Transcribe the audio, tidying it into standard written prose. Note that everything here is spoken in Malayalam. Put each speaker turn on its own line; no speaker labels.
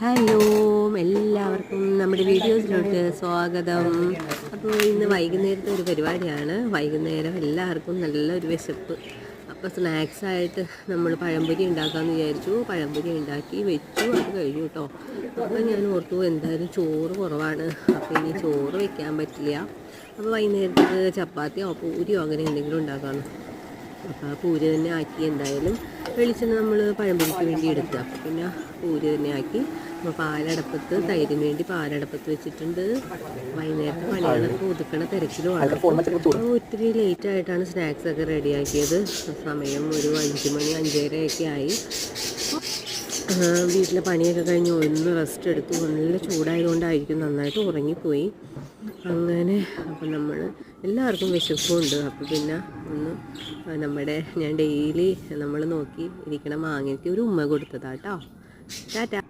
ഹലോ, എല്ലാവർക്കും നമ്മുടെ വീഡിയോസിലോട്ട് സ്വാഗതം. അപ്പോൾ ഇന്ന് വൈകുന്നേരത്തെ ഒരു പരിപാടിയാണ്. വൈകുന്നേരം എല്ലാവർക്കും നല്ലൊരു വിശപ്പ്. അപ്പോൾ സ്നാക്സായിട്ട് നമ്മൾ പഴംപൊരി ഉണ്ടാക്കാമെന്ന് വിചാരിച്ചു. പഴംപൊരി ഉണ്ടാക്കി വെച്ചു, അത് കഴിഞ്ഞു കേട്ടോ. അപ്പോൾ ഞാൻ ഓർത്തു എന്തായാലും ചോറ് കുറവാണ്, അപ്പോൾ ഇനി ചോറ് വയ്ക്കാൻ പറ്റില്ല. അപ്പോൾ വൈകുന്നേരത്തേക്ക് ചപ്പാത്തിയോ പൂരിയോ അങ്ങനെ എന്തെങ്കിലും ഉണ്ടാക്കാമെന്ന്. അപ്പോൾ പൂരി തന്നെ ആക്കി. എന്തായാലും വെളിച്ചെണ്ണ നമ്മൾ പഴംപൊരിക്ക് വേണ്ടി എടുക്കുക. അപ്പോൾ പിന്നെ പൂരി തന്നെ ആക്കി. അപ്പോൾ പാലടപ്പത്ത്, തൈരിന് വേണ്ടി പാലടപ്പത്ത് വെച്ചിട്ടുണ്ട്. വൈകുന്നേരത്തെ പണികളൊക്കെ ഒതുക്കണ തിരക്കിലുമാണ്. അപ്പോൾ ഒത്തിരി ലേറ്റായിട്ടാണ് സ്നാക്സൊക്കെ റെഡിയാക്കിയത്. സമയം ഒരു 5 മണി 5:30 ആയി. വീട്ടിലെ പണിയൊക്കെ കഴിഞ്ഞ് ഒന്ന് റെസ്റ്റ് എടുത്തു. നല്ല ചൂടായതുകൊണ്ടായിരിക്കും നന്നായിട്ട് ഉറങ്ങിപ്പോയി. അങ്ങനെ അപ്പം നമ്മൾ എല്ലാവർക്കും വിശപ്പുണ്ട്. അപ്പോൾ പിന്നെ ഒന്ന് ഞാൻ ഡെയിലി നമ്മൾ നോക്കി ഇരിക്കണ മാങ്ങയ്ക്ക് ഒരു ഉമ്മ കൊടുത്തതാട്ടോ. ടാറ്റ.